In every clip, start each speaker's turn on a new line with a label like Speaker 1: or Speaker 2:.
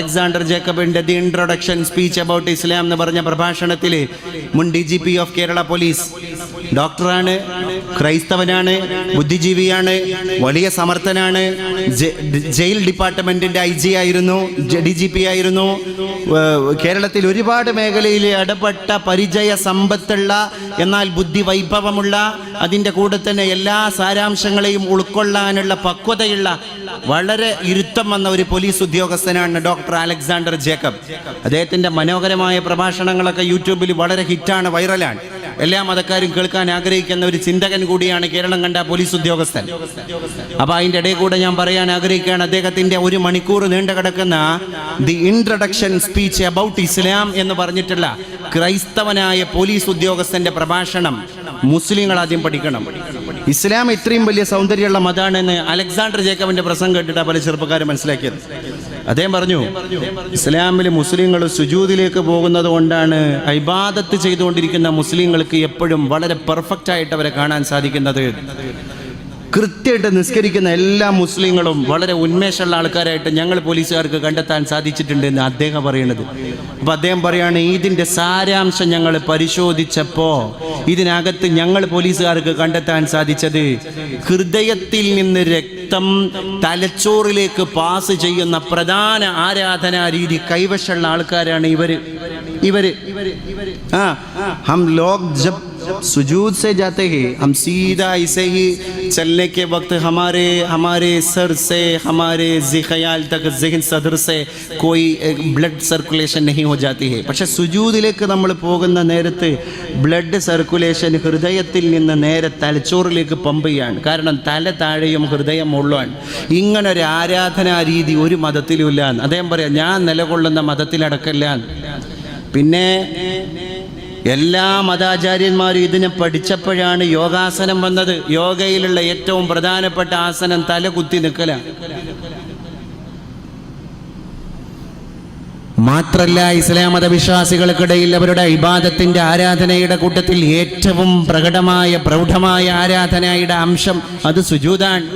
Speaker 1: Alexander ജേക്കബിന്റെ the introduction speech about Islam എന്ന് പറഞ്ഞ പ്രഭാഷണത്തിൽ മുൻ DGP ഓഫ് കേരള പോലീസ് ഡോക്ടറാണ്, ക്രൈസ്തവനാണ്, ബുദ്ധിജീവിയാണ്, വലിയ സമർത്ഥനാണ്, ജയിൽ ഡിപ്പാർട്ട്മെന്റിന്റെ IG ആയിരുന്നു, DGP ആയിരുന്നു. കേരളത്തിൽ ഒരുപാട് മേഖലയിൽ ഇടപെട്ട പരിചയ സമ്പത്തുള്ള, എന്നാൽ ബുദ്ധി വൈഭവമുള്ള, അതിൻ്റെ കൂടെ തന്നെ എല്ലാ സാരാംശങ്ങളെയും ഉൾക്കൊള്ളാനുള്ള പക്വതയുള്ള, വളരെ ഇരുത്തം വന്ന ഒരു പോലീസ് ഉദ്യോഗസ്ഥനാണ് ഡോക്ടർ അലക്സാണ്ടർ ജേക്കബ്. അദ്ദേഹത്തിൻ്റെ മനോഹരമായ പ്രഭാഷണങ്ങളൊക്കെ യൂട്യൂബിൽ വളരെ ഹിറ്റാണ്, വൈറലാണ്. എല്ലാ മതക്കാരും കേൾക്കാൻ ആഗ്രഹിക്കുന്ന ഒരു ചിന്തകൻ കൂടിയാണ് കേരളം കണ്ട പോലീസ് ഉദ്യോഗസ്ഥൻ. അപ്പോൾ അതിൻ്റെ ഇടയിൽ കൂടെ ഞാൻ പറയാൻ ആഗ്രഹിക്കുകയാണ്, അദ്ദേഹത്തിൻ്റെ 1 മണിക്കൂർ നീണ്ടു കിടക്കുന്ന the introduction speech about Islam എന്ന് പറഞ്ഞിട്ടുള്ള ക്രൈസ്തവനായ പോലീസ് ഉദ്യോഗസ്ഥൻ്റെ പ്രഭാഷണം മുസ്ലിങ്ങൾ ആദ്യം പഠിക്കണം. ഇസ്ലാം ഇത്രയും വലിയ സൗന്ദര്യമുള്ള മതമാണെന്ന് അലക്സാണ്ടർ ജേക്കബിന്റെ പ്രസംഗം കേട്ടിട്ടാണ് പല ചെറുപ്പക്കാരും മനസ്സിലാക്കിയത്. അദ്ദേഹം പറഞ്ഞു, ഇസ്ലാമിൽ മുസ്ലിങ്ങൾ സുജൂദിലേക്ക് പോകുന്നത് കൊണ്ടാണ് ഇബാദത്ത് ചെയ്തുകൊണ്ടിരിക്കുന്ന മുസ്ലിങ്ങൾക്ക് എപ്പോഴും വളരെ പെർഫെക്റ്റ് ആയിട്ട് അവരെ കാണാൻ സാധിക്കുന്നത്. കൃത്യമായിട്ട് നിസ്കരിക്കുന്ന എല്ലാ മുസ്ലിങ്ങളും വളരെ ഉന്മേഷമുള്ള ആൾക്കാരായിട്ട് ഞങ്ങൾ പോലീസുകാർക്ക് കണ്ടെത്താൻ സാധിച്ചിട്ടുണ്ട് എന്ന് അദ്ദേഹം പറയുന്നത്. അപ്പോൾ അദ്ദേഹം പറയാണ്, ഇതിൻ്റെ സാരാംശം ഞങ്ങൾ പരിശോധിച്ചപ്പോൾ ഇതിനകത്ത് ഞങ്ങൾ പോലീസുകാർക്ക് കണ്ടെത്താൻ സാധിച്ചത്, ഹൃദയത്തിൽ നിന്ന് രക്തം തലച്ചോറിലേക്ക് പാസ് ചെയ്യുന്ന പ്രധാന ആരാധനാ രീതി കൈവശമുള്ള ആൾക്കാരാണ് ഇവര്. ഹം ലോഗ് ജബ് सुजूद से जाते हैं, हम सीधा ऐसे ही चलने के वक्त हमारे सर से हमारे ख़याल तक ज़हन सदर से कोई ब्लड सर्कुलेशन नहीं हो जाती है. പക്ഷേ സുജൂദിലേക്ക് നമ്മൾ പോകുന്ന നേരത്ത് ബ്ലഡ് സർക്കുലേഷൻ ഹൃദയത്തിൽ നിന്ന് നേരെ തലച്ചോറിലേക്ക് പമ്പ് ചെയ്യാണ്. കാരണം തല താഴെയും ഹൃദയം മുഴുവൻ. ഇങ്ങനൊരു ആരാധനാ രീതി ഒരു മതത്തിലും ഇല്ല. അദ്ദേഹം പറയാം, ഞാൻ നിലകൊള്ളുന്ന മതത്തിലടക്കല്ല. പിന്നെ എല്ലാ മതാചാര്യന്മാരും ഇതിനെ പഠിച്ചപ്പോഴാണ് യോഗാസനം വന്നത്. യോഗയിലുള്ള ഏറ്റവും പ്രധാനപ്പെട്ട ആസനം തല കുത്തി നിൽക്കലാണ്. മാത്രല്ല, ഇസ്ലാം മതവിശ്വാസികൾക്കിടയിൽ അവരുടെ ഇബാദത്തിന്റെ ആരാധനയുടെ കൂട്ടത്തിൽ ഏറ്റവും പ്രൗഢമായ ആരാധനയുടെ അംശം അത് സുജൂദാണ്.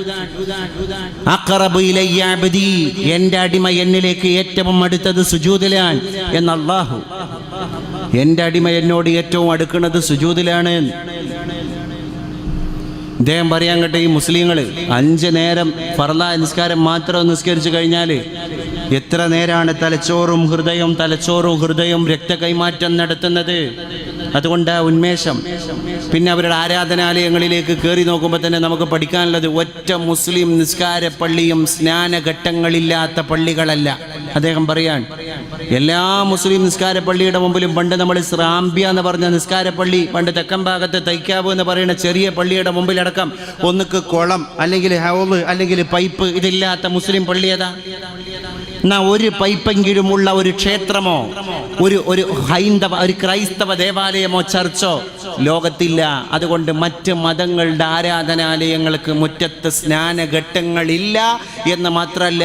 Speaker 1: അഖറബു ഇലയ്യ അബ്ദി, എൻ്റെ അടിമ എന്നിലേക്ക് ഏറ്റവും അടുത്തത് സുജൂദിലാണ് എന്ന് അല്ലാഹു. എൻ്റെ അടിമ എന്നോട് ഏറ്റവും അടുക്കുന്നത് സുജൂദിലാണ്. ഇദ്ദേഹം പറയാൻ കേട്ട ഈ മുസ്ലിങ്ങൾ 5 നേരം ഫർളായ നിസ്കാരം മാത്രം നിസ്കരിച്ചു കഴിഞ്ഞാൽ എത്ര നേരാണ് തലച്ചോറും ഹൃദയം രക്ത കൈമാറ്റം നടത്തുന്നത്. അതുകൊണ്ട് ഉന്മേഷം. പിന്നെ അവരുടെ ആരാധനാലയങ്ങളിലേക്ക് കയറി നോക്കുമ്പോൾ തന്നെ നമുക്ക് പഠിക്കാനുള്ളത്, ഒറ്റ മുസ്ലിം നിസ്കാര പള്ളിയും സ്നാനഘട്ടങ്ങളില്ലാത്ത പള്ളികളല്ല. അദ്ദേഹം പറയാൻ, എല്ലാ മുസ്ലിം നിസ്കാര പള്ളിയുടെ മുമ്പിലും പണ്ട് നമ്മൾ സ്രാമ്പ്യ എന്ന് പറഞ്ഞ നിസ്കാര പള്ളി, പണ്ട് തെക്കൻ ഭാഗത്ത് തൈക്കാവ് എന്ന് പറയുന്ന ചെറിയ പള്ളിയുടെ മുമ്പിലടക്കം ഒന്നുക്ക് കുളം അല്ലെങ്കിൽ ഹൗള് അല്ലെങ്കിൽ പൈപ്പ് ഇതില്ലാത്ത മുസ്ലിം പള്ളി ഏതാ? എന്നാ ഒരു പൈപ്പെങ്കിലുമുള്ള ഒരു ക്ഷേത്രമോ ഒരു ക്രൈസ്തവ ദേവാലയമോ ചർച്ചോ ലോകത്തില്ല. അതുകൊണ്ട് മറ്റ് മതങ്ങളുടെ ആരാധനാലയങ്ങൾക്ക് മുറ്റത്ത് സ്നാനഘട്ടങ്ങളില്ല എന്ന് മാത്രമല്ല,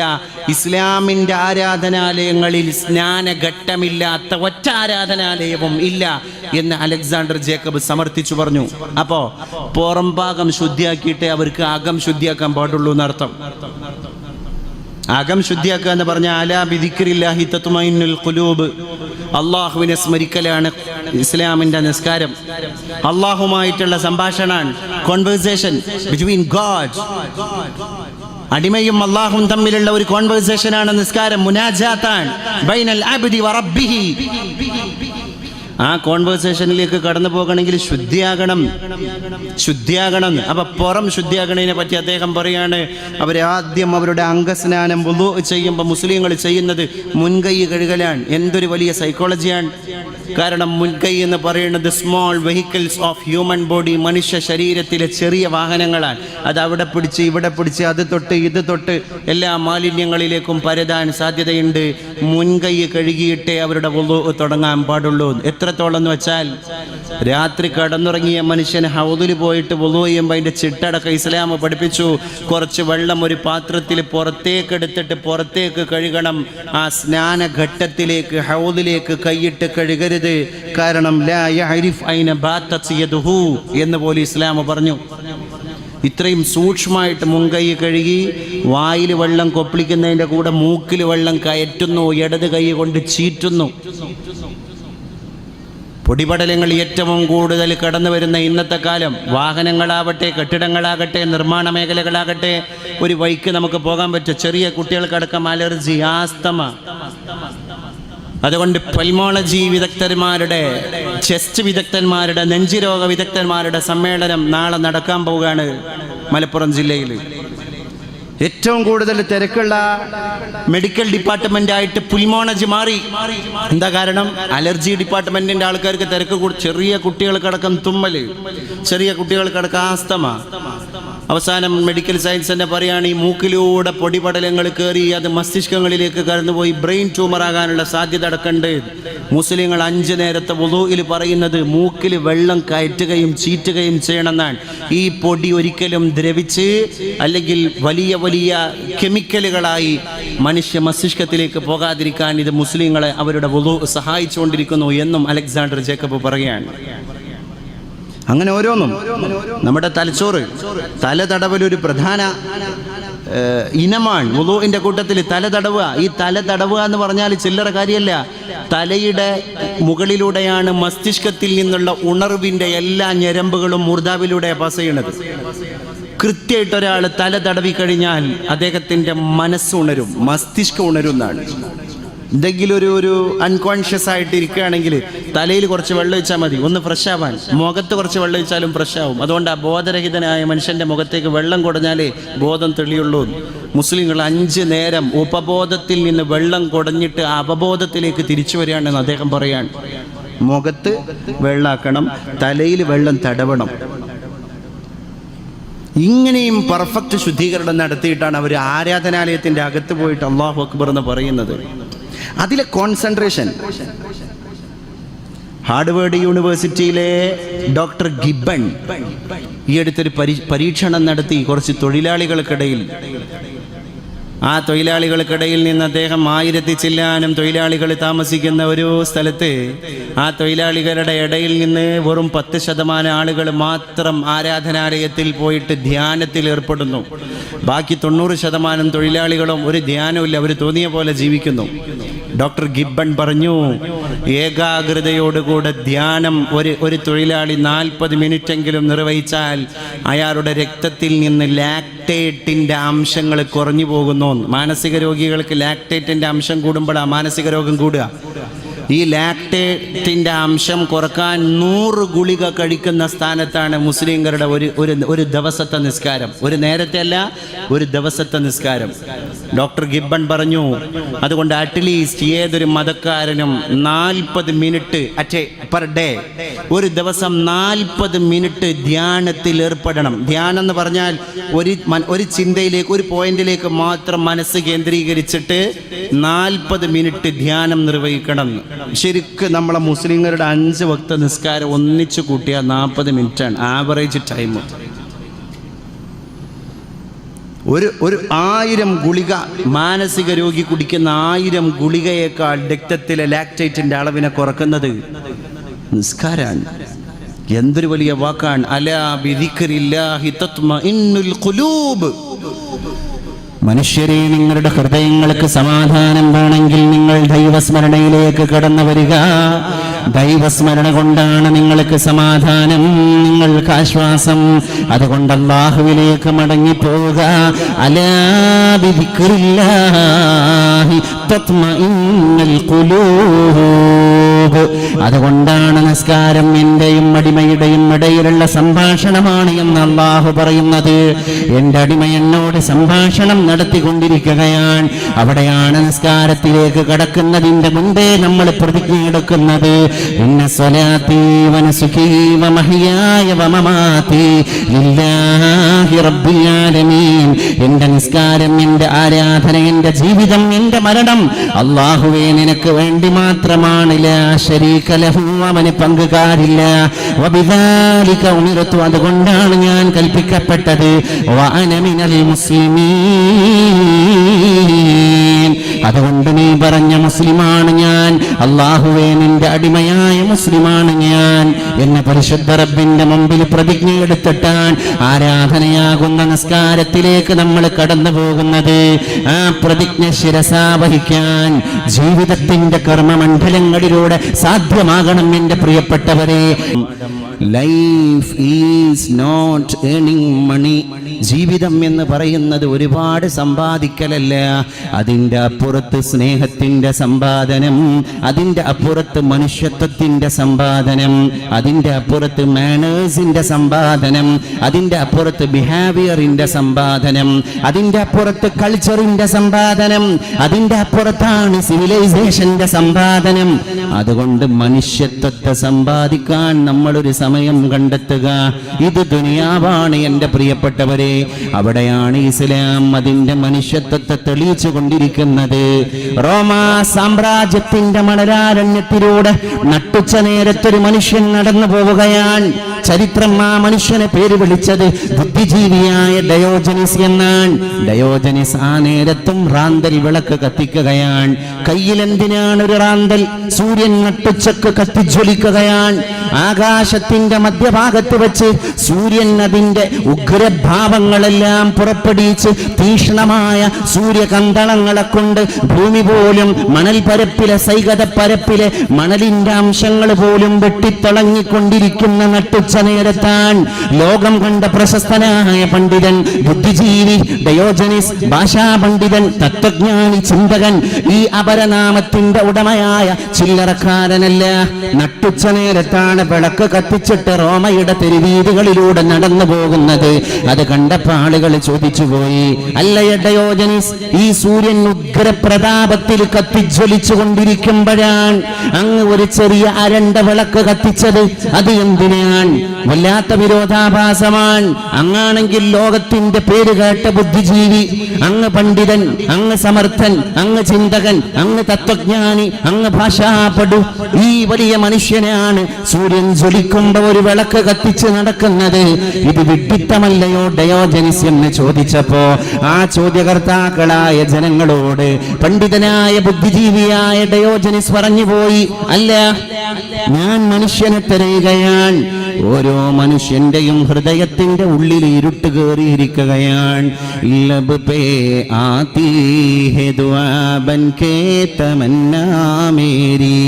Speaker 1: ഇസ്ലാമിൻ്റെ ആരാധനാലയങ്ങളിൽ സ്നാനഘട്ടമില്ലാത്ത ഒറ്റ ആരാധനാലയവും ഇല്ല എന്ന് അലക്സാണ്ടർ ജേക്കബ് സമർത്ഥിച്ചു പറഞ്ഞു. അപ്പോൾ പുറം ഭാഗം ശുദ്ധിയാക്കിയിട്ടേ അവർക്ക് അകം ശുദ്ധിയാക്കാൻ പാടുള്ളൂ എന്നർത്ഥം. അകം ശുദ്ധിയാക്കുക എന്ന് പറഞ്ഞാൽ അലാ ബിദിക്രില്ലാഹി തത്മഇന്നുൽ ഖുലൂബ്, അള്ളാഹുവിനെ സ്മരിക്കലാണ് ഇസ്ലാമിൻ്റെ നിസ്കാരം. അള്ളാഹുമായിട്ടുള്ള സംഭാഷണമാണ്, കോൺവെർസേഷൻ ബിറ്റ്വീൻ ഗോഡ്. അടിമയും അള്ളാഹും തമ്മിലുള്ള ഒരു കോൺവെർസേഷനാണ് നിസ്കാരം. മുനാജാത്താൻ ബൈനൽ അബ്ദി വ റബ്ബിഹി. ആ കോൺവെർസേഷനിലേക്ക് കടന്നു പോകണമെങ്കിൽ ശുദ്ധിയാകണം. അപ്പൊ പുറം ശുദ്ധിയാകണതിനെ പറ്റി അദ്ദേഹം പറയാണ്, അവരാദ്യം അവരുടെ അംഗസ്നാനം വുളൂ ചെയ്യുമ്പോൾ മുസ്ലിങ്ങൾ ചെയ്യുന്നത് മുൻകൈ കഴുകലാണ്. എന്തൊരു വലിയ സൈക്കോളജിയാണ്. കാരണം മുൻകൈ എന്ന് പറയുന്നത് small vehicles of human body, മനുഷ്യ ശരീരത്തിലെ ചെറിയ വാഹനങ്ങളാണ്. അത് അവിടെ പിടിച്ച് ഇവിടെ പിടിച്ച് അത് തൊട്ട് ഇത് തൊട്ട് എല്ലാ മാലിന്യങ്ങളിലേക്കും പരതാൻ സാധ്യതയുണ്ട്. മുൻകൈ കഴുകിയിട്ടേ അവരുടെ വുളൂ തുടങ്ങാൻ പാടുള്ളൂ. എത്രത്തോളം എന്ന് വെച്ചാൽ, രാത്രി കടന്നുറങ്ങിയ മനുഷ്യൻ ഹൗദിൽ പോയിട്ട് വുളൂ ചെയ്യുമ്പോൾ അതിൻ്റെ ചിട്ടടക്കം ഇസ്ലാം പഠിപ്പിച്ചു. കുറച്ച് വെള്ളം ഒരു പാത്രത്തിൽ പുറത്തേക്ക് എടുത്തിട്ട് പുറത്തേക്ക് കഴുകണം. ആ സ്നാനഘട്ടത്തിലേക്ക് ഹൗദിലേക്ക് കൈയിട്ട് കഴുകരുത്. കാരണം ലാ യഅരിഫ് ഐന ബാതത് യദുഹു എന്ന് പോലെ ഇസ്ലാം പറഞ്ഞു. ഇത്രയും സൂക്ഷ്മമായിട്ട് മുൻകൈ കഴുകി വായിൽ വെള്ളം കൊപ്പിളിക്കുന്നതിൻ്റെ കൂടെ മൂക്കിൽ വെള്ളം കയറ്റുന്നു, ഇടത് കൈ കൊണ്ട് ചീറ്റുന്നു. പൊടിപടലങ്ങൾ ഏറ്റവും കൂടുതൽ കടന്നു വരുന്ന ഇന്നത്തെ കാലം, വാഹനങ്ങളാവട്ടെ, കെട്ടിടങ്ങളാകട്ടെ, നിർമ്മാണ മേഖലകളാകട്ടെ, ഒരു വഴിക്ക് നമുക്ക് പോകാൻ പറ്റും. ചെറിയ കുട്ടികൾക്കടക്കം അലർജി, ആസ്തമ. അതുകൊണ്ട് പൾമോളജി വിദഗ്ധന്മാരുടെ, ചെസ്റ്റ് വിദഗ്ധന്മാരുടെ, നെഞ്ചുരോഗ വിദഗ്ധന്മാരുടെ സമ്മേളനം നാളെ നടക്കാൻ പോവുകയാണ് മലപ്പുറം ജില്ലയിൽ. ഏറ്റവും കൂടുതൽ തിരക്കുള്ള മെഡിക്കൽ ഡിപ്പാർട്ട്മെന്റ് ആയിട്ട് പുൽമോളജി മാറി. എന്താ കാരണം? അലർജി ഡിപ്പാർട്ട്മെന്റിന്റെ ആൾക്കാർക്ക് തിരക്ക് കൂടി. ചെറിയ കുട്ടികൾക്കടക്കം തുമ്മല്, ചെറിയ കുട്ടികൾക്കടക്കം ആസ്തമ. അവസാനം മെഡിക്കൽ സയൻസ് തന്നെ പറയുകയാണ്, ഈ മൂക്കിലൂടെ പൊടിപടലങ്ങൾ കയറി അത് മസ്തിഷ്കങ്ങളിലേക്ക് കടന്നുപോയി ബ്രെയിൻ ട്യൂമർ ആകാനുള്ള സാധ്യത അടക്കണ്ട്. മുസ്ലിങ്ങൾ 5 നേരത്തെ വുളൂഇൽ പറയുന്നത് മൂക്കിൽ വെള്ളം കയറ്റുകയും ചീറ്റുകയും ചെയ്യണമെന്നാണ്. ഈ പൊടി ഒരിക്കലും ദ്രവിച്ച് അല്ലെങ്കിൽ വലിയ വലിയ കെമിക്കലുകളായി മനുഷ്യ മസ്തിഷ്കത്തിലേക്ക് പോകാതിരിക്കാൻ ഇത് മുസ്ലിങ്ങളെ അവരുടെ വുളൂ സഹായിച്ചുകൊണ്ടിരിക്കുന്നു എന്നും അലക്സാണ്ടർ ജേക്കബ് പറയുകയാണ്. അങ്ങനെ ഓരോന്നും. നമ്മുടെ തലച്ചോറ്, തല തടവലൊരു പ്രധാന ഇനമാണ്. വുളൂഇന്റെ കൂട്ടത്തിൽ തല തടവുക. ഈ തല തടവുക എന്ന് പറഞ്ഞാൽ ചില്ലറ കാര്യമല്ല. തലയുടെ മുകളിലൂടെയാണ് മസ്തിഷ്കത്തിൽ നിന്നുള്ള ഉണർവിന്റെ എല്ലാ ഞരമ്പുകളും മൂർധാവിലൂടെ പാസ് ചെയ്യണത്. കൃത്യമായിട്ട് ഒരാൾ തല തടവി കഴിഞ്ഞാൽ അദ്ദേഹത്തിന്റെ മനസ്സ് ഉണരും, മസ്തിഷ്കം ഉണരും എന്നാണ്. എന്തെങ്കിലും ഒരു അൺകോൺഷ്യസ് ആയിട്ട് ഇരിക്കുകയാണെങ്കിൽ തലയിൽ കുറച്ച് വെള്ളം ഒഴിച്ചാൽ മതി, ഒന്ന് ഫ്രഷ് ആവാൻ. മുഖത്ത് കുറച്ച് വെള്ളം ഒഴിച്ചാലും ഫ്രഷ് ആവും. അതുകൊണ്ട് ആ ബോധരഹിതനായ മനുഷ്യന്റെ മുഖത്തേക്ക് വെള്ളം കുടഞ്ഞാലേ ബോധം തെളിയുള്ളൂ. മുസ്ലിങ്ങൾ 5 നേരം ഉപബോധത്തിൽ നിന്ന് വെള്ളം കുടഞ്ഞിട്ട് അപബോധത്തിലേക്ക് തിരിച്ചു വരികയാണെന്ന് അദ്ദേഹം പറയാൻ. മുഖത്ത് വെള്ളാക്കണം, തലയിൽ വെള്ളം തടവണം. ഇങ്ങനെയും പെർഫെക്റ്റ് ശുദ്ധീകരണം നടത്തിയിട്ടാണ് അവർ ആരാധനാലയത്തിന്റെ അകത്ത് പോയിട്ട് അല്ലാഹു അക്ബർ എന്ന് പറയുന്നത്. അതിലെ കോൺസെൻട്രേഷൻ. ഹാർഡ്വേർഡ് യൂണിവേഴ്സിറ്റിയിലെ ഡോക്ടർ ഗിബ്ബൺ ഈ അടുത്തൊരു പരീക്ഷണം നടത്തി കുറച്ച് തൊഴിലാളികൾക്കിടയിൽ. ആ തൊഴിലാളികൾക്കിടയിൽ നിന്ന് അദ്ദേഹം 1000 ചില്ലാനും തൊഴിലാളികൾ താമസിക്കുന്ന ഒരു സ്ഥലത്ത് ആ തൊഴിലാളികളുടെ ഇടയിൽ നിന്ന് വെറും 10% ആളുകൾ മാത്രം ആരാധനാലയത്തിൽ പോയിട്ട് ധ്യാനത്തിൽ ഏർപ്പെടുന്നു. ബാക്കി 90% തൊഴിലാളികളും ഒരു ധ്യാനമില്ല, അവർ തോന്നിയ പോലെ ജീവിക്കുന്നു. ഡോക്ടർ ഗിബ്ബൺ പറഞ്ഞു, ഏകാഗ്രതയോടുകൂടെ ധ്യാനം ഒരു തൊഴിലാളി 40 മിനിറ്റെങ്കിലും നിർവഹിച്ചാൽ അയാളുടെ രക്തത്തിൽ നിന്ന് ലാക്ടേറ്റിന്റെ അംശങ്ങൾ കുറഞ്ഞു പോകുന്നു. മാനസിക രോഗികൾക്ക് ലാക്ടേറ്റിന്റെ അംശം കൂടുമ്പോഴാണ് മാനസിക രോഗം കൂടുക. ഈ ലാക്ടേറ്റിന്റെ അംശം കുറക്കാൻ 100 ഗുളിക കഴിക്കുന്ന സ്ഥാനത്താണ് മുസ്ലിങ്ങളുടെ ഒരു ദിവസത്തെ നിസ്കാരം. ഒരു നേരത്തെ അല്ല, ഒരു ദിവസത്തെ നിസ്കാരം. ഡോക്ടർ ഗിബ്ബൺ പറഞ്ഞു, അതുകൊണ്ട് അറ്റ്ലീസ്റ്റ് ഏതൊരു മതക്കാരനും 40 മിനിറ്റ് പെർ ഡേ, ഒരു ദിവസം 40 മിനിറ്റ് ധ്യാനത്തിൽ ഏർപ്പെടണം. ധ്യാനം എന്ന് പറഞ്ഞാൽ ഒരു ചിന്തയിലേക്ക്, ഒരു പോയിന്റിലേക്ക് മാത്രം മനസ്സ് കേന്ദ്രീകരിച്ചിട്ട് 40 മിനിറ്റ് ധ്യാനം നിർവഹിക്കണം. ശരിക്കും നമ്മളെ മുസ്ലിങ്ങളുടെ 5 വക്ത നിസ്കാരം ഒന്നിച്ചു കൂട്ടിയാൽ 40 മിനിറ്റാണ് ആവറേജ് ടൈം. ഒരു 1000 ഗുളിക മാനസിക രോഗി കുടിക്കുന്ന 1000 ഗുളികയേക്കാൾ രക്തത്തിലെ ലാക്ടേറ്റിന്റെ അളവിനെ കുറക്കുന്നത് നിസ്കാരാണ്. എന്തൊരു വലിയ വാക്കാണ്. അലാ ബിദിക്രില്ലാഹി തത്മഇന്നുൽ ഖുലൂബ്. മനുഷ്യരെ, നിങ്ങളുടെ ഹൃദയങ്ങൾക്ക് സമാധാനം വേണമെങ്കിൽ നിങ്ങൾ ദൈവസ്മരണയിലേക്ക് കടന്നു വരിക. ദൈവസ്മരണ കൊണ്ടാണ് നിങ്ങൾക്ക് സമാധാനം, നിങ്ങൾക്ക് ആശ്വാസം. അതുകൊണ്ട് അല്ലാഹുവിലേക്ക് മടങ്ങിപ്പോവുക. അലാ ബിദിക്രില്ലാഹി തത്മഇന്നുൽ ഖുലൂബ്. അതുകൊണ്ടാണ് നിസ്കാരം എന്റെയും അടിമയുടെയും ഇടയിലുള്ള സംഭാഷണമാണ് എന്ന് അല്ലാഹു പറയുന്നത്. എൻ്റെ അടിമ എന്നോട് സംഭാഷണം നടത്തിക്കൊണ്ടിരിക്കുകയാണ്. അവിടെയാണ് നിസ്കാരത്തിലേക്ക് കടക്കുന്നതിന്റെ മുമ്പേ നമ്മൾ പ്രതിജ്ഞ എടുക്കുന്നത്. ഇന്ന സ്വലാത്തി വനുസുകി വമഹ്യായ വമമാതി ലില്ലാഹി റബ്ബിൽ ആലമീൻ. എൻ്റെ നിസ്കാരം, എൻ്റെ ആരാധന, എൻ്റെ ജീവിതം, എൻ്റെ മരണം അല്ലാഹുവേ നിനക്ക് വേണ്ടി മാത്രമാണ്. ലാ ശരീക ലഹു, അവന് പങ്കുകാരില്ല. വബിദാലിക ഉമിർതു, അതുകൊണ്ടാണ് ഞാൻ കൽപ്പിക്കപ്പെട്ടത്. വഅന മിനൽ മുസ്ലിമീൻ, അതുകൊണ്ട് നീ പറഞ്ഞ മുസ്ലിമാണ് ഞാൻ, അല്ലാഹുവേ നിന്റെ അടിമയായ മുസ്ലിമാണ് ഞാൻ എന്ന പരിശുദ്ധ റബ്ബിന്റെ മുമ്പിൽ പ്രതിജ്ഞയെടുത്തിട്ടാണ് ആരാധനയാകുന്ന നിസ്കാരത്തിലേക്ക് നമ്മൾ കടന്നു പോകുന്നത്. ആ പ്രതിജ്ഞ ശിരസാവഹിക്കാൻ ജീവിതത്തിന്റെ കർമ്മമണ്ഡലങ്ങളിലൂടെ സാധ്യമാകണം എന്റെ പ്രിയപ്പെട്ടവരെ. ലൈഫ് ഈസ് നോട്ട് ഏണിംഗ് മണി. ജീവിതം എന്ന് പറയുന്നത് ഒരുപാട് സമ്പാദിക്കലല്ല, അതിൻ്റെ അപ്പുറത്ത് സ്നേഹത്തിൻ്റെ സമ്പാദനം, അതിൻ്റെ അപ്പുറത്ത് മനുഷ്യത്വത്തിൻ്റെ സമ്പാദനം, അതിൻ്റെ അപ്പുറത്ത് മാനേഴ്സിൻ്റെ സമ്പാദനം, അതിൻ്റെ അപ്പുറത്ത് ബിഹേവിയറിൻ്റെ സമ്പാദനം, അതിൻ്റെ അപ്പുറത്ത് കൾച്ചറിൻ്റെ സമ്പാദനം, അതിൻ്റെ അപ്പുറത്താണ് സിവിലൈസേഷന്റെ സമ്പാദനം. അതുകൊണ്ട് മനുഷ്യത്വത്തെ സമ്പാദിക്കാൻ നമ്മളൊരു സമയം കണ്ടെത്തുക. ഇത് ദുനിയാവാണ് എൻ്റെ പ്രിയപ്പെട്ടവരെ. അവിടെയാണ് ഇസ്ലാം അതിന്റെ മനുഷ്യത്വത്തെ തെളിയിച്ചു കൊണ്ടിരിക്കുന്നത്. റോമാ സാമ്രാജ്യത്തിന്റെ മണലാരണ്യത്തിലൂടെ നട്ടുച്ച നേരത്തൊരു മനുഷ്യൻ നടന്നു പോവുകയാണ്. ചരിത്രം ആ മനുഷ്യനെ പേര് വിളിച്ചത് ബുദ്ധിജീവിയായ ഡയോജനിസ് എന്നാണ്. ഡയോജനിസ് ആ നേരത്തും റാന്തൽ വിളക്ക് കത്തിക്കുകയാണ്. കയ്യിൽ എന്തിനാണ് ഒരു റാന്തൽ? സൂര്യൻ നട്ടുച്ചക്ക് കത്തിജ്വലിക്കുകയാണ്. ആകാശത്തിന്റെ മധ്യഭാഗത്ത് വെച്ച് സൂര്യൻ അതിന്റെ ഉഗ്രഭാവങ്ങളെല്ലാം പുറപ്പെടുവിച്ച് തീക്ഷ്ണമായ സൂര്യകന്തളങ്ങളെ കൊണ്ട് ഭൂമി പോലും മണൽ പരപ്പിലെ സൈകത പരപ്പിലെ മണലിന്റെ അംശങ്ങൾ പോലും വെട്ടിത്തിളങ്ങിക്കൊണ്ടിരിക്കുന്ന നട്ടുച്ച നേരത്താൻ ലോകം കണ്ട പ്രശസ്തനായ പണ്ഡിതൻ, ബുദ്ധിജീവി ഡയോജനിസ്, ഭാഷാ പണ്ഡിതൻ, തത്വജ്ഞാനി, ചിന്തകൻ, ഈ അപരനാമത്തിന്റെ ഉടമയായ ചില്ലറക്കാരനല്ല. നട്ടുച്ച നേരത്താണ് വിളക്ക് കത്തിച്ചിട്ട് റോമയുടെ തെരുവീതികളിലൂടെ നടന്നു പോകുന്നത്. അത് കണ്ടപ്പോൾ ആളുകൾ ചോദിച്ചുപോയി, അല്ലയ ഡയോജനിസ്, ഈ സൂര്യൻ ഉഗ്രപ്രതാപത്തിൽ കത്തിജ്വലിച്ചു കൊണ്ടിരിക്കുമ്പോഴാണ് അങ്ങ് ഒരു ചെറിയ അരണ്ട വിളക്ക് കത്തിച്ചത്? അത് എന്തിനാണ്? വല്ലാത്ത വിരോധാഭാസമാണ്. അങ്ങാണെങ്കിൽ ലോകത്തിന്റെ പേര് കേട്ട ബുദ്ധിജീവി, അങ്ങ് പണ്ഡിതൻ, അങ്ങ് സമർത്ഥൻ, അങ്ങ് ചിന്തകൻ, അങ്ങ് തത്വജ്ഞാനി, അങ്ങ് ഭാഷാപടു, ഈ വലിയ മനുഷ്യനാണ് സൂര്യൻ ജ്വലിക്കുമ്പോ ഒരു വിളക്ക് കത്തിച്ച് നടക്കുന്നത്. ഇത് വിഡ്ഢിത്തമല്ലയോ ഡയോജനിസ് എന്ന് ചോദിച്ചപ്പോ ആ ചോദ്യകർത്താക്കളായ ജനങ്ങളോട് പണ്ഡിതനായ ബുദ്ധിജീവിയായ ഡയോജനിസ് പറഞ്ഞുപോയി, അല്ല, ഞാൻ മനുഷ്യനെ തിരയുകയാണ്. ഓരോ മനുഷ്യന്റെയും ഹൃദയത്തിന്റെ ഉള്ളിൽ ഇരുട്ട് കയറിയിരിക്കുകയാണ്. ലബ് പേ ആതി ഹെ ദുആ ബൻ കേ തമന്നാ മേരി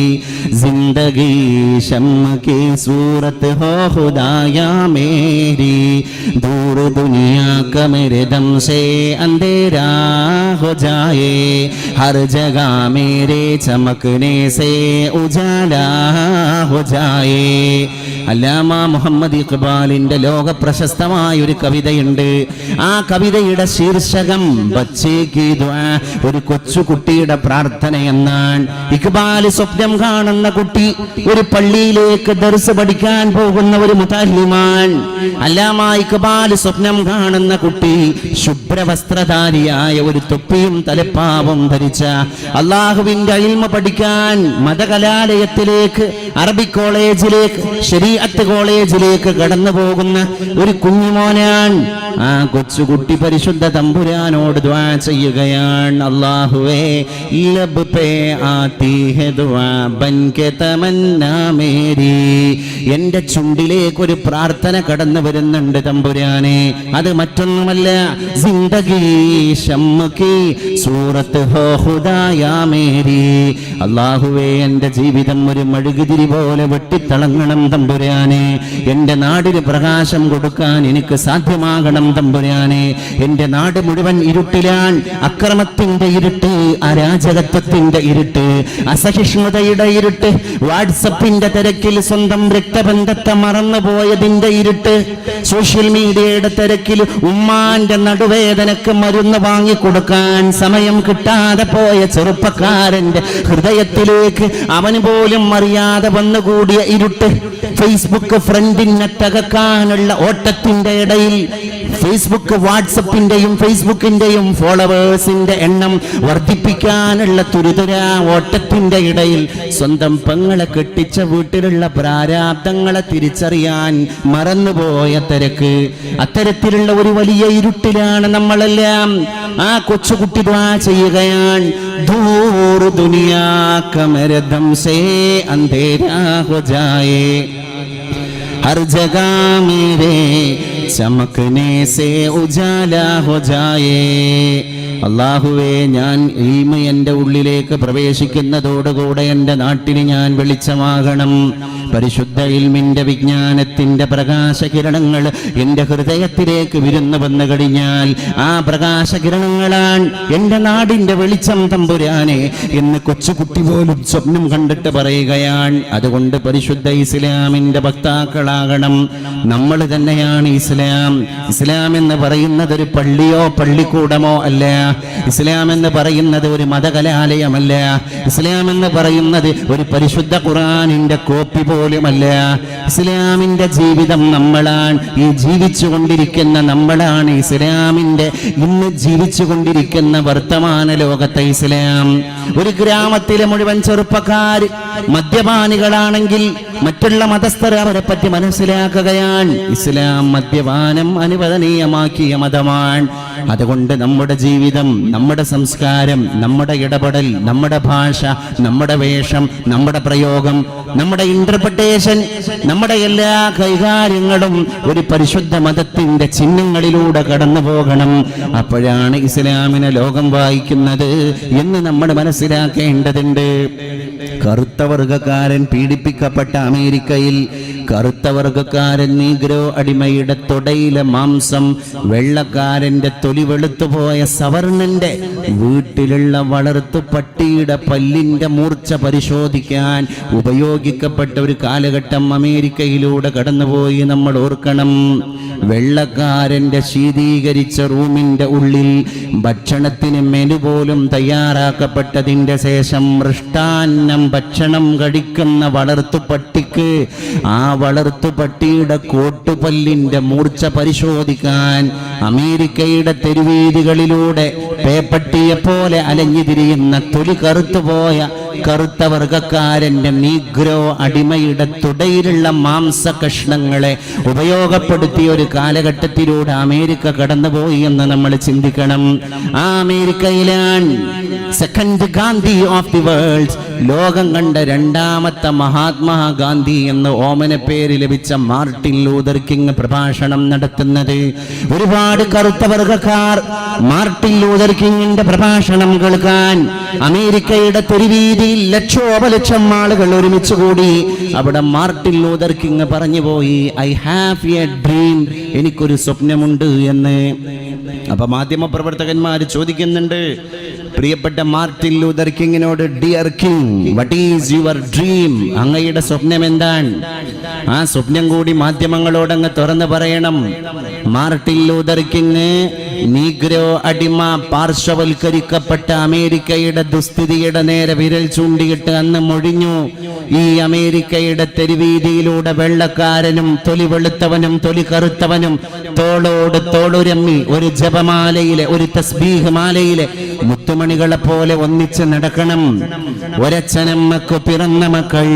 Speaker 1: जिंदगी शम्म की सूरत हो खुदाया मेरी दूर दुनिया का मेरे दम से अंधेरा हो जाए हर जगह मेरे चमकने से उजाला हो जाए. അല്ലാമ മുഹമ്മദ് ഇഖ്ബാലിന്റെ ലോക പ്രശസ്തമായ ഒരു കവിതയുണ്ട്. ആ കവിതയുടെ ശീർഷകം ബച്ചേ കി ദുആ, ഒരു കൊച്ചുകുട്ടിയുടെ പ്രാർത്ഥന എന്നാണ്. ഇഖ്ബാൽ സ്വപ്നം കാണുന്ന കുട്ടി ഒരു പള്ളിയിലേക്ക് ദർസ് പഠിക്കാൻ പോകുന്ന ഒരു മുതല്ലിമാണ്. അല്ലാമ ഇഖ്ബാൽ സ്വപ്നം കാണുന്ന കുട്ടി ശുഭ്രവസ്ത്രധാരിയായ ഒരു തൊപ്പിയും തലപ്പാവും ധരിച്ച അള്ളാഹുവിന്റെ ഇൽമ പഠിക്കാൻ മതകലാലയത്തിലേക്ക്, അറബിക് കോളേജിലേക്ക്, ശരീഅത്ത് കോളേജിലേക്ക് കടന്നു പോകുന്ന ഒരു കുഞ്ഞുമോനാണ്. ആ കൊച്ചുകുട്ടി പരിശുദ്ധ തമ്പുരാനോട് ദുആ ചെയ്യുകയാണ്, അല്ലാഹുവേ ലബ് പേ ആതി ഹെ ദുആ ബൻ കെ തമന്നാ മേരി, എന്റെ ചുണ്ടിലേക്ക് ഒരു പ്രാർത്ഥന കടന്നു വരുന്നുണ്ട് തമ്പുരാനെ. അത് മറ്റൊന്നുമല്ല, സിന്ദഗി ശമ്മ കി സൂറത്ത് ഹോ ഖുദായാ മേരി, അല്ലാഹുവേ എന്റെ ജീവിതം ഒരു മെഴുകുതിരി പോലെ വെട്ടിത്തിളങ്ങണം തമ്പുരാനെ. എന്റെ നാടിന് പ്രകാശം കൊടുക്കാൻ എനിക്ക് സാധ്യമാകണം തമ്പുരാനെ. എന്റെ നാട് മുഴുവൻ ഇരുട്ടിലാണ്. അക്രമത്തിന്റെ ഇരുട്ട്, അരാജകത്വത്തിന്റെ ഇരുട്ട്, അസഹിഷ്ണുതയുടെ ഇരുട്ട്, വാട്സപ്പിന്റെ തിരക്കിൽ സ്വന്തം രക്തബന്ധത്തെ മറന്നുപോയതിന്റെ ഇരുട്ട്, സോഷ്യൽ മീഡിയയുടെ തിരക്കിൽ ഉമ്മാന്റെ നടുവേദനക്ക് മരുന്ന് വാങ്ങിക്കൊടുക്കാൻ സമയം കിട്ടാതെ പോയ ചെറുപ്പക്കാരന്റെ ഹൃദയത്തിലേക്ക് അവന് പോലും അറിയാതെ വന്നുകൂടിയ ഇരുട്ട്, ഫേസ്ബുക്ക് ഫ്രണ്ടിനെ തകർക്കാനുള്ള ഓട്ടത്തിന്റെ ഇടയിൽ ഫേസ്ബുക്ക് വാട്സപ്പിന്റെയും ഫേസ്ബുക്കിന്റെയും ഫോളോവേഴ്സിന്റെ എണ്ണം വർദ്ധിപ്പിക്കാനുള്ള തുരിതുര ഓട്ടത്തിന്റെ ഇടയിൽ സ്വന്തം പെങ്ങളെ കെട്ടിച്ച വീട്ടിലുള്ള പ്രാരാബ്ദങ്ങളെ തിരിച്ചറിയാൻ മറന്നുപോയ തിരക്ക്, അത്തരത്തിലുള്ള ഒരു വലിയ ഇരുട്ടിലാണ് നമ്മളെല്ലാം. ആ കൊച്ചുകുട്ടി ദുആ ചെയ്യുകയാണ്, ദൂർ ദുനിയാ का मेरे दम से अंधेरा हो जाए, हर जगह मेरे चमकने से उजाला हो जाए. അല്ലാഹുവേ, ഞാൻ ഇൽമ എൻ്റെ ഉള്ളിലേക്ക് പ്രവേശിക്കുന്നതോടുകൂടെ എൻ്റെ നാട്ടിന് ഞാൻ വെളിച്ചമാകണം. പരിശുദ്ധ ഇൽമിൻ്റെ വിജ്ഞാനത്തിൻ്റെ പ്രകാശകിരണങ്ങൾ എൻ്റെ ഹൃദയത്തിലേക്ക് വിരുന്നു വന്നു കഴിഞ്ഞാൽ ആ പ്രകാശകിരണങ്ങളാണ് എൻ്റെ നാടിൻ്റെ വെളിച്ചം തമ്പുരാനെ എന്ന് കൊച്ചുകുട്ടി പോലും സ്വപ്നം കണ്ടിട്ട് പറയുകയാണ്. അതുകൊണ്ട് പരിശുദ്ധ ഇസ്ലാമിൻ്റെ ഭക്താക്കളാകണം നമ്മൾ തന്നെയാണ് ഇസ്ലാം. ഇസ്ലാം എന്ന് പറയുന്നത് ഒരു പള്ളിയോ പള്ളിക്കൂടമോ അല്ല. ഇസ്ലാം എന്ന് പറയുന്നത് ഒരു മതകലാലയമല്ല. ഇസ്ലാം എന്ന് പറയുന്നത് ഒരു പരിശുദ്ധ ഖുർആനിന്റെ കോപ്പി പോലുമല്ല. ഇസ്ലാമിന്റെ ജീവിതം നമ്മളാണ്. ഈ ജീവിച്ചു കൊണ്ടിരിക്കുന്ന നമ്മളാണ് ഇസ്ലാമിന്റെ ഇന്ന് ജീവിച്ചു കൊണ്ടിരിക്കുന്ന വർത്തമാന ലോകത്തെ ഇസ്ലാം. ഒരു ഗ്രാമത്തിലെ മുഴുവൻ ചെറുപ്പക്കാർ മദ്യപാനികളാണെങ്കിൽ മറ്റുള്ള മതസ്ഥർ അവരെ പറ്റി മനസ്സിലാക്കുകയാണ്. ഇസ്ലാം മദ്യപാനം അനുവദനീയമാക്കിയ മതമാണ്. അതുകൊണ്ട് നമ്മുടെ ജീവിതം, നമ്മുടെ സംസ്കാരം, നമ്മുടെ ഇടപെടൽ, നമ്മുടെ ഭാഷ, നമ്മുടെ വേഷം, നമ്മുടെ പ്രയോഗം, നമ്മുടെ ഇന്റർപ്രിട്ടേഷൻ, നമ്മുടെ എല്ലാ കൈകാര്യങ്ങളും ഒരു പരിശുദ്ധ മതത്തിന്റെ ചിഹ്നങ്ങളിലൂടെ കടന്നു പോകണം. അപ്പോഴാണ് ഇസ്ലാമിനെ ലോകം വായിക്കുന്നത് എന്ന് നമ്മൾ മനസ്സിലാക്കേണ്ടതുണ്ട്. കറുത്ത വർഗക്കാരൻ പീഡിപ്പിക്കപ്പെട്ട അമേരിക്കയിൽ കറുത്ത വർഗക്കാരൻ നീഗ്രോ അടിമയുടെ തൊടയിലെ മാംസം വെള്ളക്കാരന്റെ തൊലി വെളുത്തുപോയ സവർണന്റെ വീട്ടിലുള്ള വളർത്തു പട്ടിയുടെ പല്ലിന്റെ മൂർച്ച പരിശോധിക്കാൻ ഉപയോഗിക്കപ്പെട്ട ഒരു കാലഘട്ടം അമേരിക്കയിലൂടെ കടന്നുപോയി നമ്മൾ ഓർക്കണം. വെള്ളക്കാരന്റെ ശീതീകരിച്ച റൂമിന്റെ ഉള്ളിൽ ഭക്ഷണത്തിന് മെനു പോലും തയ്യാറാക്കപ്പെട്ടതിന്റെ ശേഷം മൃഷ്ടാന്നം ഭക്ഷണം കഴിക്കുന്ന വളർത്തുപട്ടിക്ക് ആ വളർത്തുപട്ടിയുടെ കോട്ടുപല്ലിന്റെ മൂർച്ച പരിശോധിക്കാൻ അമേരിക്കയുടെ തെരുവീതികളിലൂടെ പേപ്പട്ടിയെ പോലെ അലഞ്ഞു തിരിയുന്ന തൊലി കറുത്തുപോയ കറുത്ത വർഗക്കാരന്റെ നീഗ്രോ അടിമയുടെ തുടയിലുള്ള മാംസ കഷ്ണങ്ങളെ ഉപയോഗപ്പെടുത്തിയ ഒരു കാലഘട്ടത്തിലൂടെ അമേരിക്ക കടന്നുപോയി എന്ന് നമ്മൾ ചിന്തിക്കണം. ആ അമേരിക്കയിലാണ് second Gandhi of the world, ലോകം കണ്ട രണ്ടാമത്തെ മഹാത്മാഗാന്ധി എന്ന് ഓമന പേര് ലഭിച്ച മാർട്ടിൻ ലൂതർ കിങ് പ്രഭാഷണം നടത്തുന്നത്. ഒരുപാട് കറുത്ത വർഗക്കാർ മാർട്ടിൻ ലൂതർ കിങ്ങിന്റെ പ്രഭാഷണം കേൾക്കാൻ അമേരിക്കയുടെ തെരുവീതിയിൽ ലക്ഷോപലക്ഷം ആളുകൾ ഒരുമിച്ച് കൂടി. അവിടെ മാർട്ടിൻ ലൂതർ കിങ് പറഞ്ഞുപോയി, ഐ ഹാവ് എ ഡ്രീം, എനിക്കൊരു സ്വപ്നമുണ്ട് എന്ന്. അപ്പൊ മാധ്യമ പ്രവർത്തകന്മാർ ചോദിക്കുന്നുണ്ട്, പ്രിയപ്പെട്ട മാർട്ടിൻ ലൂതർ കിങ്ങിനോട്, dear King, what is your dream? അങ്ങയുടെ സ്വപ്നം എന്താണ്? ആ സ്വപ്നം കൂടി മാധ്യമങ്ങളോട് അങ്ങ് തുറന്നു പറയണം. മാർട്ടിൻ ലൂതർ കിങ് നീഗ്രോ അടിമ പാർശ്വവൽക്കരിക്കപ്പെട്ട അമേരിക്കയുടെ ദുസ്ഥിതിയുടെ നേരെ വിരൽ ചൂണ്ടിയിട്ട് അന്ന് മൊഴിഞ്ഞു. ഈ അമേരിക്കയുടെ തെരുവീതിയിലൂടെ വെള്ളക്കാരനും തൊലി വെളുത്തവനും തൊലി കറുത്തവനും തോളോട് തോളുരമ്മി ഒരു ജപമാലയിലെ ഒരു തസ്ബീഹ് മാലയിലെ മുത്തുമണികളെ പോലെ ഒന്നിച്ച് നടക്കണം. ഒരച്ഛനമ്മക്ക് പിറന്ന മക്കൾ,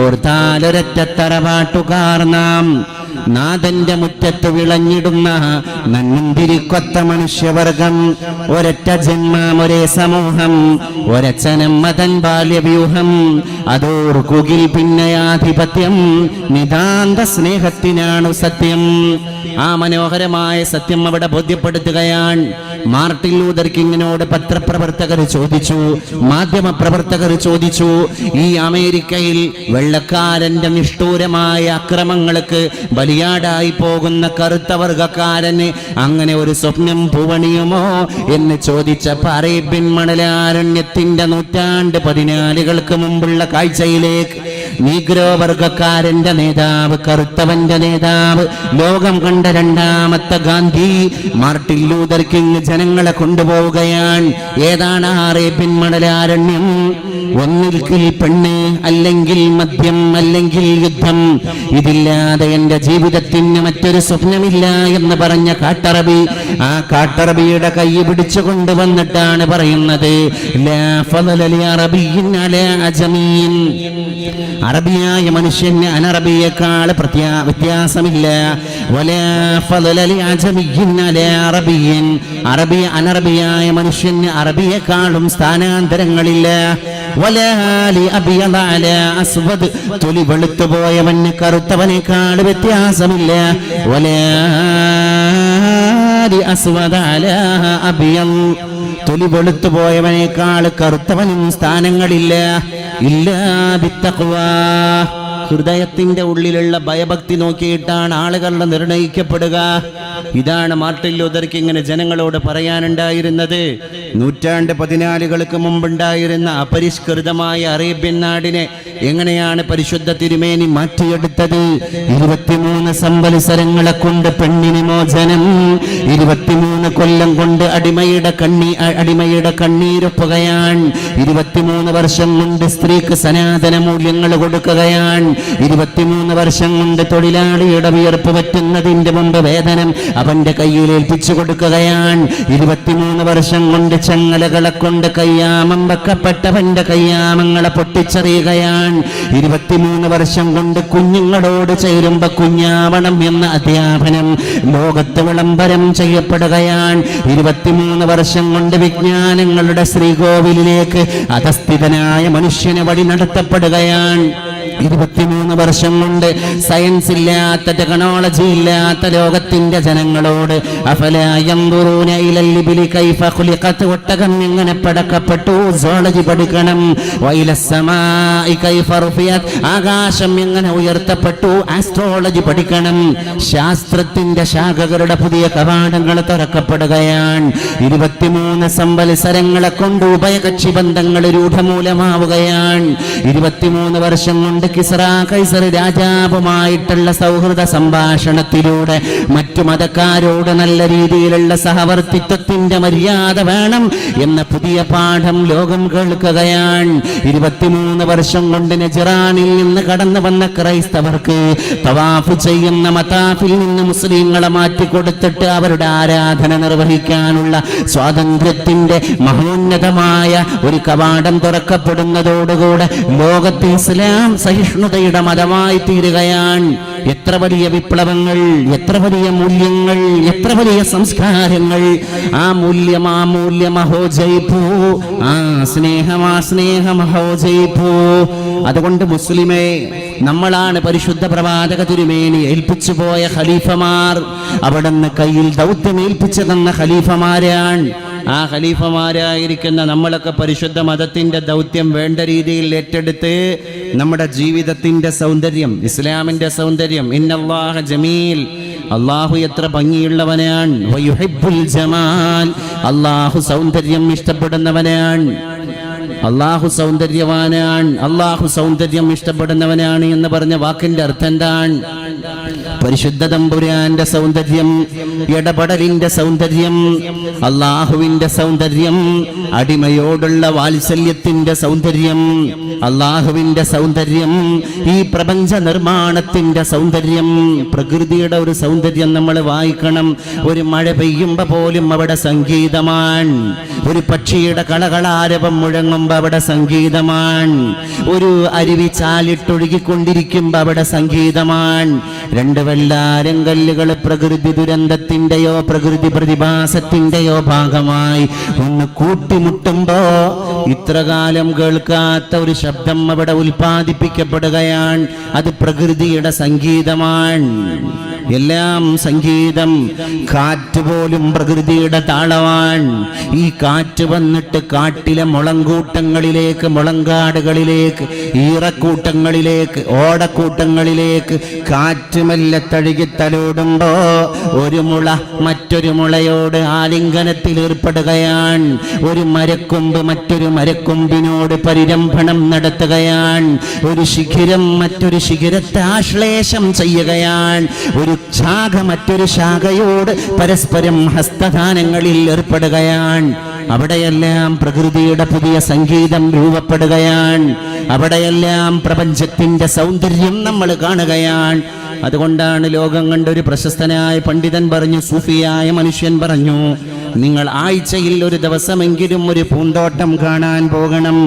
Speaker 1: ഓർത്താലൊരൊറ്റ തറവാട്ടുകാർ നാം. നാഥന്റെ മുറ്റത്ത് വിളഞ്ഞിടുന്ന നന്ദിരിക്കൊത്ത മനുഷ്യവർഗം, ഒരൊറ്റ ജന്മം ഒരേ സമൂഹം, ഒരച്ഛനമ്മ തൻ ബാല്യവ്യൂഹം, അതോർക്കുകിൽ പിന്നെയാധിപത്യം, നിതാന്ത സ്നേഹത്തിനാണു സത്യം. ആ മനോഹരമായ സത്യം അവിടെ ബോധ്യപ്പെടുത്തുകയാണ്. മാർട്ടിൻ ലൂതർ കിങ്ങിനോട് പത്രപ്രവർത്തകർ ചോദിച്ചു, മാധ്യമ പ്രവർത്തകർ ചോദിച്ചു, ഈ അമേരിക്കയിൽ വെള്ളക്കാരന്റെ നിഷ്ഠൂരമായ അക്രമങ്ങൾക്ക് ബലിയാടായി പോകുന്ന കറുത്ത വർഗക്കാരന് അങ്ങനെ ഒരു സ്വപ്നം പൂവണിയുമോ എന്ന് ചോദിച്ചപ്പോൾ അറേബ്യൻ മണലാരണ്യത്തിന്റെ 14 മുമ്പുള്ള കാഴ്ചയിലേക്ക്
Speaker 2: നീഗ്രോ വർഗക്കാരന്റെ നേതാവ്, കറുത്തവന്റെ നേതാവ്, ലോകം കണ്ട രണ്ടാമത്തെ ഗാന്ധി മാർട്ടിൻ ലൂതർ കിങ് ജനങ്ങളെ കൊണ്ടുപോവുകയാണ്. ഏതാണ് അറേബ്യൻ മണലാരണ്യം? ഒന്നിൽക്കിൽ പെണ്ണ്, അല്ലെങ്കിൽ മദ്യം, അല്ലെങ്കിൽ യുദ്ധം. ഇതില്ലാതെ എന്റെ ജീവിതത്തിന് മറ്റൊരു സ്വപ്നമില്ല എന്ന് പറഞ്ഞ കാട്ടറബി, ആ കാട്ടറബിയുടെ കൈ പിടിച്ചു കൊണ്ടുവന്നിട്ടാണ് പറയുന്നത്, ലാ ഫളല ലി അറബിയ്യിൻ അലാ അജമീൻ. അറബിയായ മനുഷ്യന് അനറബിയേക്കാൾ വ്യത്യാസമില്ല. വലാ ഫളല ലി അജമിയ്യിൻ അലാ അറബിയ്യിൻ. അനറബിയായ മനുഷ്യന് അറബിയേക്കാളും സ്ഥാനാന്തരങ്ങളില്ല. വലാ ലി അബ്യദ അലാ അസ്വദ്. തൊലി വെളുത്തുപോയവന് കറുത്തവനേക്കാൾ വ്യത്യാസമില്ല. വലാ ലി അസ്വദ അലാ അബ്യദ്. തൊലി വെളുത്തുപോയവനേക്കാൾ കറുത്തവനും സ്ഥാനങ്ങളില്ല. ഇല്ലാ ബിത്തഖ്വാ. ഹൃദയത്തിന്റെ ഉള്ളിലുള്ള ഭയഭക്തി നോക്കിയിട്ടാണ് ആളുകൾ നിർണയിക്കപ്പെടുക. ഇതാണ് മാർട്ടിൻ ലൂതർ കിങ്ങിന് ജനങ്ങളോട് പറയാനുണ്ടായിരുന്നത്. 14 മുമ്പുണ്ടായിരുന്ന അപരിഷ്കൃതമായ അറേബ്യൻ നാടിനെ എങ്ങനെയാണ് പരിശുദ്ധ തിരുമേനി മാറ്റിയെടുത്തത്? 23 സംവത്സരങ്ങളെ കൊണ്ട് പെണ്ണിന് മോചനം, 23 കൊല്ലം കൊണ്ട് അടിമയുടെ കണ്ണീരൊപ്പുകയാണ്, 23 വർഷം കൊണ്ട് സ്ത്രീക്ക് സനാതന മൂല്യങ്ങൾ കൊടുക്കുകയാണ്, 23 വർഷം കൊണ്ട് തൊഴിലാളിയുടെ വിയർപ്പ് പറ്റുന്നതിന്റെ മുമ്പ് വേതനം അവന്റെ കയ്യിൽ ഏൽപ്പിച്ചു കൊടുക്കുകയാണ്, 23 വർഷം കൊണ്ട് ചങ്ങലകളെ കൊണ്ട് കയ്യാമം വെക്കപ്പെട്ടവന്റെ കയ്യാമങ്ങളെ പൊട്ടിച്ചെറിയുകയാണ്, 23 വർഷം കൊണ്ട് കുഞ്ഞുങ്ങളോട് ചേരുമ്പോ കുഞ്ഞാവണം എന്ന അധ്യാപനം ലോകത്ത് വിളംബരം ചെയ്യപ്പെടുകയാണ്, 23 വർഷം കൊണ്ട് വിജ്ഞാനങ്ങളുടെ ശ്രീകോവിലിലേക്ക് അധസ്ഥിതനായ മനുഷ്യനെ വഴി നടത്തപ്പെടുകയാണ്, 23 വർഷം കൊണ്ട് സയൻസ് ഇല്ലാത്ത ടെക്നോളജി ഇല്ലാത്ത ലോകത്തിന്റെ ജനങ്ങളോട് ഒട്ടകം എങ്ങനെ പടക്കപ്പെട്ടു സോളജി പഠിക്കണം, ആകാശം എങ്ങനെ ഉയർത്തപ്പെട്ടു ആസ്ട്രോളജി പഠിക്കണം, ശാസ്ത്രത്തിന്റെ ശാഖകളുടെ പുതിയ കവാടങ്ങൾ തുറക്കപ്പെടുകയാണ്, 23 സംവത്സരങ്ങളെ കൊണ്ട് ഉഭയകക്ഷി ബന്ധങ്ങൾ രൂഢമൂലമാവുകയാണ്, 23 വർഷം കൊണ്ട് കിസ്റ കൈസർ രാജാവുമായിട്ടുള്ള സൗഹൃദ സംഭാഷണത്തിലൂടെ മറ്റു മതക്കാരോട് നല്ല രീതിയിലുള്ള സഹവർത്തിത്വത്തിന്റെ മര്യാദ വേണം എന്ന പുതിയ പാഠം ലോകം കേൾക്കുകയാണ്, 23 വർഷം കൊണ്ട് നജ്റാനിൽ നിന്ന് കടന്നു വന്ന ക്രൈസ്തവർക്ക് തവാഫ് ചെയ്യുന്ന മതാഫിൽ നിന്ന് മുസ്ലിങ്ങളെ മാറ്റിക്കൊടുത്തിട്ട് അവരുടെ ആരാധന നിർവഹിക്കാനുള്ള സ്വാതന്ത്ര്യത്തിന്റെ മഹോന്നതമായ ഒരു കവാടം തുറക്കപ്പെടുന്നതോടുകൂടെ ലോകത്ത് ഇസ്ലാം സഹിഷ്ണുതയുടെ മതമായി തീരുകയാണ്. എത്ര വലിയ വിപ്ലവങ്ങൾ, എത്ര വലിയ മൂല്യങ്ങൾ, എത്ര വലിയ സംസ്കാരങ്ങൾ, ആ മൂല്യമഹോ ജയിപ്പൂ, ആ സ്നേഹമഹോ ജയിപ്പൂ. അതുകൊണ്ട് മുസ്ലിമേ, നമ്മളാണ് പരിശുദ്ധ പ്രവാചക തിരുമേനി ഏൽപ്പിച്ചു പോയ ഖലീഫമാർ. അവിടുന്ന് കയ്യിൽ ദൗത്യം ഏൽപ്പിച്ചു തന്ന ഖലീഫമാരാണ്. ആ ഖലീഫമാരായിരിക്കുന്ന നമ്മളൊക്കെ പരിശുദ്ധ മതത്തിന്റെ ദൗത്യം വേണ്ട രീതിയിൽ ഏറ്റെടുത്ത് നമ്മുടെ ജീവിതത്തിന്റെ സൗന്ദര്യം, ഇസ്ലാമിന്റെ സൗന്ദര്യം, ഇന്നല്ലാഹ ജമീൽ, അള്ളാഹു എത്ര ഭംഗിയുള്ളവനാണ്, വയുഹിബ്ബുൽ ജമാൽ, അള്ളാഹു സൗന്ദര്യം ഇഷ്ടപ്പെടുന്നവനാണ്, അള്ളാഹു സൗന്ദര്യവാനാണ്, അള്ളാഹു സൗന്ദര്യം ഇഷ്ടപ്പെടുന്നവനാണ് എന്ന് പറഞ്ഞ വാക്കിന്റെ അർത്ഥം എന്താണ്? പരിശുദ്ധ തമ്പുരാന്റെ സൗന്ദര്യം, ഇടപെടലിന്റെ സൗന്ദര്യം, അള്ളാഹുവിന്റെ സൗന്ദര്യം, അടിമയോടുള്ള വാത്സല്യത്തിന്റെ സൗന്ദര്യം, അള്ളാഹുവിന്റെ സൗന്ദര്യം, ഈ പ്രപഞ്ച നിർമ്മാണത്തിന്റെ സൗന്ദര്യം, പ്രകൃതിയുടെ ഒരു സൗന്ദര്യം നമ്മൾ വായിക്കണം. ഒരു മഴ പെയ്യുമ്പോ പോലും അവിടെ സംഗീതമാണ്, ഒരു പക്ഷിയുടെ കളകളാരവം മുഴങ്ങുമ്പോ അവിടെ സംഗീതമാണ്, ഒരു അരുവി ചാലിട്ടൊഴുകിക്കൊണ്ടിരിക്കുമ്പോ അവിടെ സംഗീതമാണ്. 2 വെള്ളാരം കല്ലുകൾ പ്രകൃതി ദുരന്തത്തിന്റെയോ പ്രകൃതി പ്രതിഭാസത്തിന്റെയോ ഭാഗമായി ഒന്ന് കൂട്ടിമുട്ടുമ്പോ ഇത്രകാലം കേൾക്കാത്ത ഒരു ശബ്ദം അവിടെ ഉൽപ്പാദിപ്പിക്കപ്പെടുകയാണ്. അത് പ്രകൃതിയുടെ സംഗീതമാണ്. എല്ലാം സംഗീതം. കാറ്റ് പോലും പ്രകൃതിയുടെ താളമാണ്. ഈ കാറ്റ് വന്നിട്ട് കാട്ടിലെ മുളങ്കൂട്ടങ്ങളിലേക്ക്, മുളങ്കാടുകളിലേക്ക്, ഈറക്കൂട്ടങ്ങളിലേക്ക്, ഓടക്കൂട്ടങ്ങളിലേക്ക് കാറ്റ് മെല്ലെ തഴുകി തലോടുമ്പോ ഒരു മുള മറ്റൊരു മുളയോട് ആലിംഗനത്തിൽ ഏർപ്പെടുകയാണ്. ഒരു മരക്കൊമ്പ് മറ്റൊരു മരക്കൊമ്പിനോട് പരിരംഭണം നടത്തുകയാണ്. ഒരു ശിഖിരം മറ്റൊരു ശിഖിരത്തെ ആശ്ലേഷം ചെയ്യുകയാണ്. ഒരു ശാഖ മറ്റൊരു ശാഖയോട് പരസ്പരം ഹസ്തദാനങ്ങളിൽ ഏർപ്പെടുകയാണ്. അവിടെയെല്ലാം പ്രകൃതിയുടെ പുതിയ സംഗീതം രൂപപ്പെടുകയാണ്. അവിടെയെല്ലാം പ്രപഞ്ചത്തിന്റെ സൗന്ദര്യം നമ്മൾ കാണുകയാണ്. അതുകൊണ്ടാണ് ലോകം കണ്ട ഒരു പ്രശസ്തനായ പണ്ഡിതൻ പറഞ്ഞു, സൂഫിയായ മനുഷ്യൻ പറഞ്ഞു, നിങ്ങൾ ആഴ്ചയിൽ ഒരു ദിവസമെങ്കിലും ഒരു പൂന്തോട്ടം കാണാൻ പോകണം.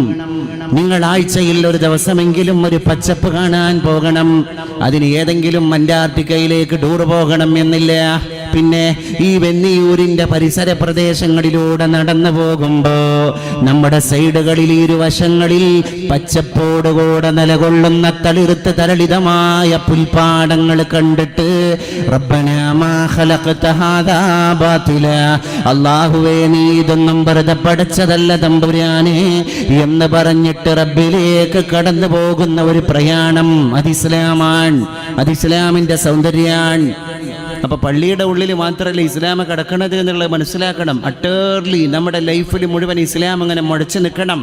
Speaker 2: നിങ്ങൾ ആഴ്ചയിൽ ഒരു ദിവസമെങ്കിലും ഒരു പച്ചപ്പ് കാണാൻ പോകണം. അതിന് ഏതെങ്കിലും അന്റാർട്ടിക്കയിലേക്ക് ടൂർ പോകണം എന്നില്ല. പിന്നെ ഈ വെന്നിയൂരിന്റെ പരിസര പ്രദേശങ്ങളിലൂടെ നടന്നു പോകുമ്പോ നമ്മുടെ സൈഡുകളിൽ, ഇരുവശങ്ങളിൽ പച്ചപ്പോടുകൂടെ നിലകൊള്ളുന്ന തളിർത്ത് തരളിതമായ പുൽപ്പാടങ്ങൾ കണ്ടിട്ട് റബ്ബനാ മാ ഖലഖത ഹാദാ ബാതില, അല്ലാഹുവേ നീ ഇതൊന്നും വെറുതെ പടച്ചതല്ല തമ്പുരാനെ എന്ന് പറഞ്ഞിട്ട് റബ്ബിലേക്ക് കടന്നു പോകുന്ന ഒരു പ്രയാണം. അത് ഇസ്ലാമാണ്, അത് ഇസ്ലാമിന്റെ സൗന്ദര്യാണ്. അപ്പൊ പള്ളിയുടെ ഉള്ളിൽ മാത്രമല്ല ഇസ്ലാം കിടക്കണത് എന്നുള്ളത് മനസ്സിലാക്കണം. അട്ടേർലി നമ്മുടെ ലൈഫിൽ മുഴുവൻ ഇസ്ലാം അങ്ങനെ മുഴച്ചു നിൽക്കണം.